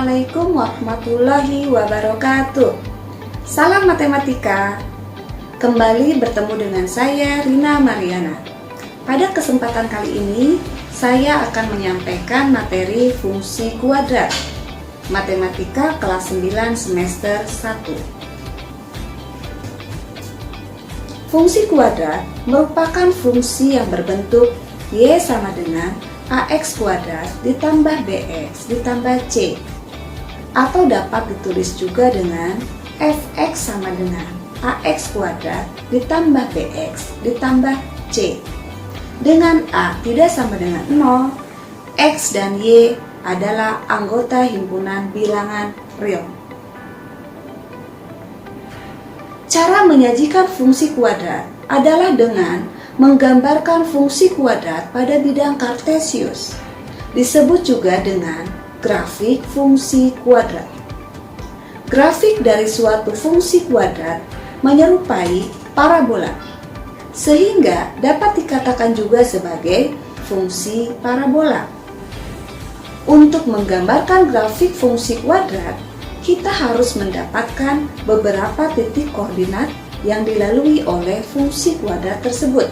Assalamualaikum warahmatullahi wabarakatuh. Salam matematika. Kembali bertemu dengan saya Rina Mariana. Pada kesempatan kali ini saya akan menyampaikan materi fungsi kuadrat Matematika kelas 9 semester 1. Fungsi kuadrat merupakan fungsi yang berbentuk Y sama dengan AX kuadrat ditambah BX ditambah C, atau dapat ditulis juga dengan Fx sama dengan AX kuadrat ditambah BX ditambah C. Dengan A tidak sama dengan 0, X dan Y adalah anggota himpunan bilangan real. Cara menyajikan fungsi kuadrat adalah dengan menggambarkan fungsi kuadrat pada bidang kartesius, disebut juga dengan grafik fungsi kuadrat. Grafik dari suatu fungsi kuadrat menyerupai parabola, sehingga dapat dikatakan juga sebagai fungsi parabola. Untuk menggambarkan grafik fungsi kuadrat, kita harus mendapatkan beberapa titik koordinat yang dilalui oleh fungsi kuadrat tersebut.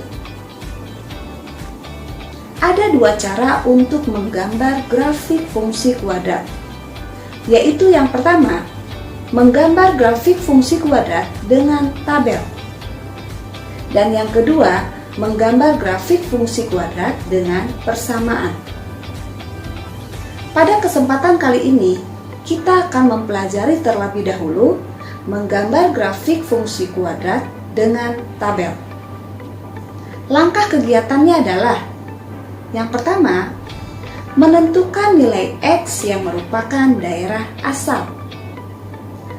Ada dua cara untuk menggambar grafik fungsi kuadrat, yaitu yang pertama, menggambar grafik fungsi kuadrat dengan tabel, dan yang kedua, menggambar grafik fungsi kuadrat dengan persamaan. Pada kesempatan kali ini, kita akan mempelajari terlebih dahulu menggambar grafik fungsi kuadrat dengan tabel. Langkah kegiatannya adalah: yang pertama, menentukan nilai X yang merupakan daerah asal.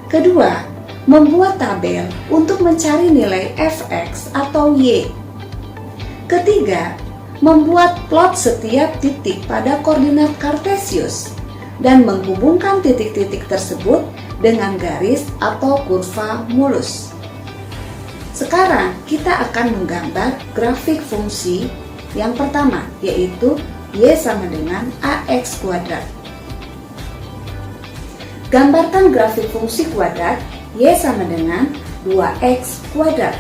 Kedua, membuat tabel untuk mencari nilai Fx atau Y. Ketiga, membuat plot setiap titik pada koordinat kartesius dan menghubungkan titik-titik tersebut dengan garis atau kurva mulus. Sekarang kita akan menggambar grafik fungsi yang pertama, yaitu Y sama dengan AX kuadrat. Gambarkan grafik fungsi kuadrat Y sama dengan 2X kuadrat.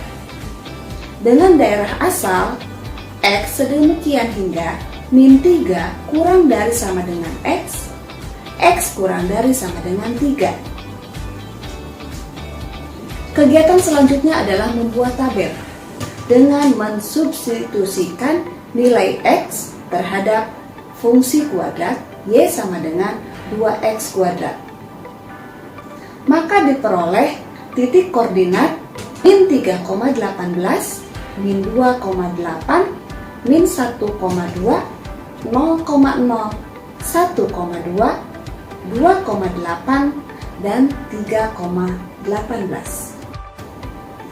Dengan daerah asal X sedemikian hingga min 3 kurang dari sama dengan X, X kurang dari sama dengan 3. Kegiatan selanjutnya adalah membuat tabel dengan mensubstitusikan nilai X terhadap fungsi kuadrat Y sama dengan 2X kuadrat. Maka diperoleh titik koordinat min 3,18, min 2,8, min 1,2, 0,0, 1,2, 2,8, dan 3,18.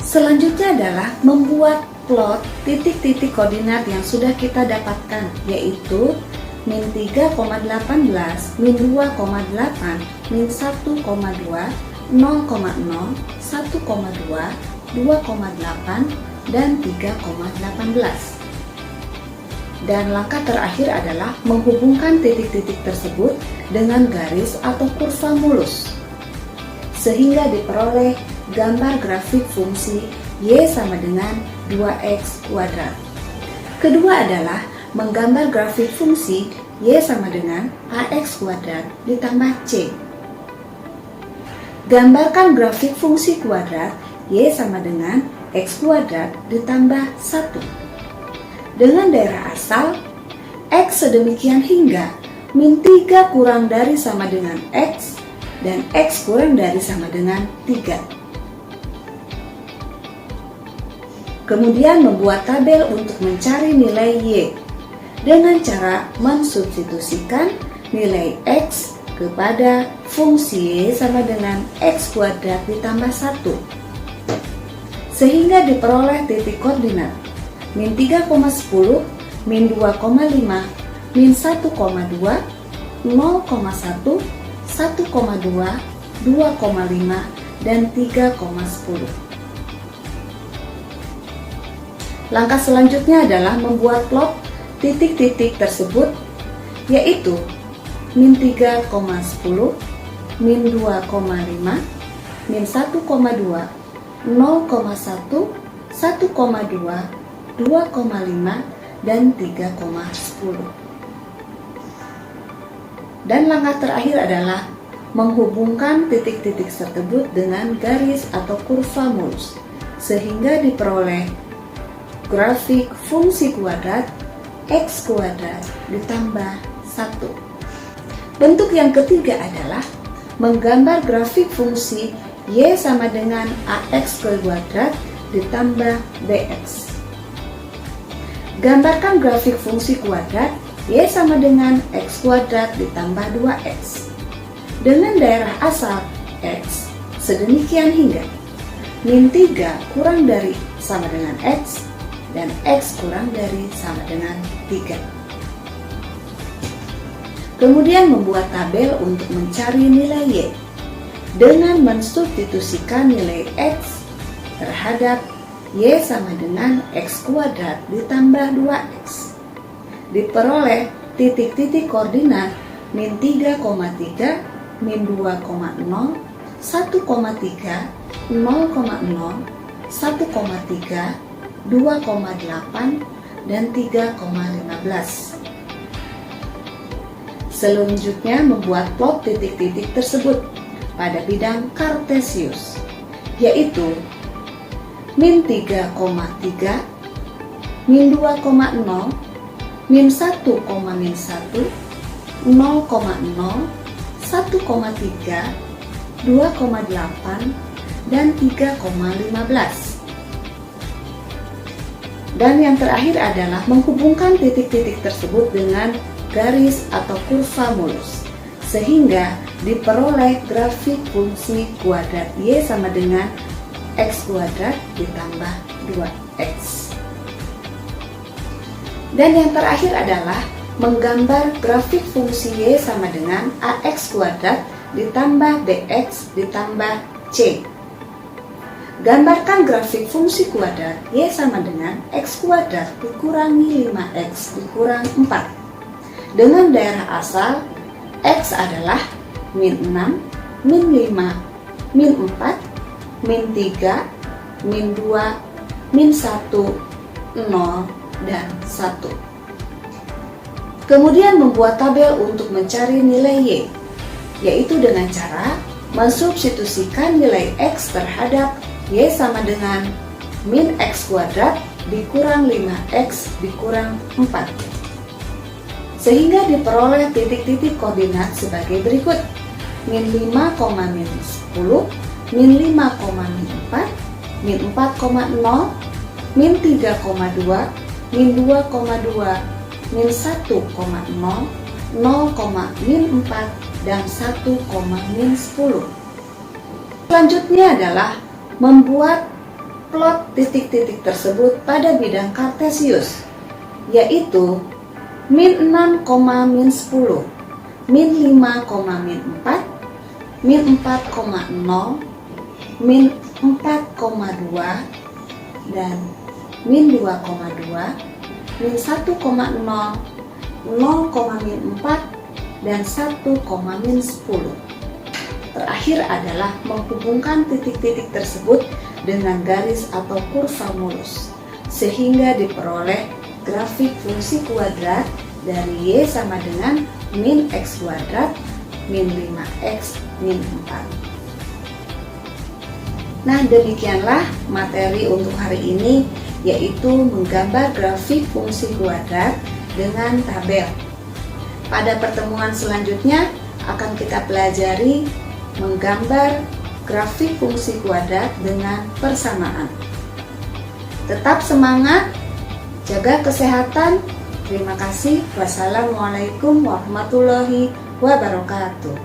Selanjutnya adalah membuat plot titik-titik koordinat yang sudah kita dapatkan, yaitu min 3,18, min 2,8, min 1,2, 0,0, 1,2, 2,8, dan 3,18. Dan langkah terakhir adalah menghubungkan titik-titik tersebut dengan garis atau kurva mulus, sehingga diperoleh gambar grafik fungsi Y sama dengan 2X kuadrat. Kedua adalah menggambar grafik fungsi Y sama dengan AX kuadrat ditambah C. Gambarkan grafik fungsi kuadrat Y sama dengan X kuadrat ditambah 1. Dengan daerah asal X sedemikian hingga min 3 kurang dari sama dengan X dan X kurang dari sama dengan 3. Kemudian membuat tabel untuk mencari nilai Y dengan cara mensubstitusikan nilai X kepada fungsi Y sama dengan X kuadrat ditambah 1, sehingga diperoleh titik koordinat min 3,10, min 2,5, min 1,2, 0,1, 1,2, 2,5, dan 3,10. Langkah selanjutnya adalah membuat plot titik-titik tersebut, yaitu min 3,10, min 2,5, min 1,2, 0,1, 1,2, 2,5, dan 3,10. Dan langkah terakhir adalah menghubungkan titik-titik tersebut dengan garis atau kurva mulus, sehingga diperoleh grafik fungsi kuadrat x kuadrat ditambah 1. Bentuk yang ketiga adalah menggambar grafik fungsi y sama dengan ax kuadrat ditambah bx. Gambarkan grafik fungsi kuadrat y sama dengan x kuadrat ditambah 2x dengan daerah asal x sedemikian hingga min 3 kurang dari sama dengan x dan x kurang dari sama dengan 3. Kemudian membuat tabel untuk mencari nilai y dengan mensubstitusikan nilai x terhadap y sama dengan x kuadrat ditambah 2x. Diperoleh titik-titik koordinat min 3,3, min 2,0, 1,3, 0,0, 1,3, 2,8, dan 3,15. Selanjutnya membuat plot titik-titik tersebut pada bidang Kartesius, yaitu min 3,3, min 2,0, min 1, min 1, 0,0, 1,3, 2,8, dan 3,15. Dan yang terakhir adalah menghubungkan titik-titik tersebut dengan garis atau kurva mulus, sehingga diperoleh grafik fungsi kuadrat y sama dengan x kuadrat ditambah 2x. Dan yang terakhir adalah menggambar grafik fungsi y sama dengan ax kuadrat ditambah bx ditambah c. Gambarkan grafik fungsi kuadrat y sama dengan x kuadrat dikurangi 5x dikurang 4 dengan daerah asal x adalah min 6, min 5, min 4, min 3, min 2, min 1, 0, dan 1. Kemudian membuat tabel untuk mencari nilai y, yaitu dengan cara mensubstitusikan nilai x terhadap y sama dengan min x kuadrat dikurang 5x dikurang 4, sehingga diperoleh titik-titik koordinat sebagai berikut: min 5, min 10, min 5, min 4, min 4,0, min 3,2, min 2,2, min 1,0, 0, min 4, dan 1, min 10. Selanjutnya adalah membuat plot titik-titik tersebut pada bidang Kartesius, yaitu min 6, min 10, min 5, min 4, min 4,0, min 4,2, dan min 2,2, min 1,0, 0, min 4, dan 1, min 10. Terakhir adalah menghubungkan titik-titik tersebut dengan garis atau kurva mulus, sehingga diperoleh grafik fungsi kuadrat dari y sama dengan min x kuadrat, min 5x, min 4. Nah, demikianlah materi untuk hari ini, yaitu menggambar grafik fungsi kuadrat dengan tabel. Pada pertemuan selanjutnya akan kita pelajari menggambar grafik fungsi kuadrat dengan persamaan. Tetap semangat, jaga kesehatan. Terima kasih. Wassalamualaikum warahmatullahi wabarakatuh.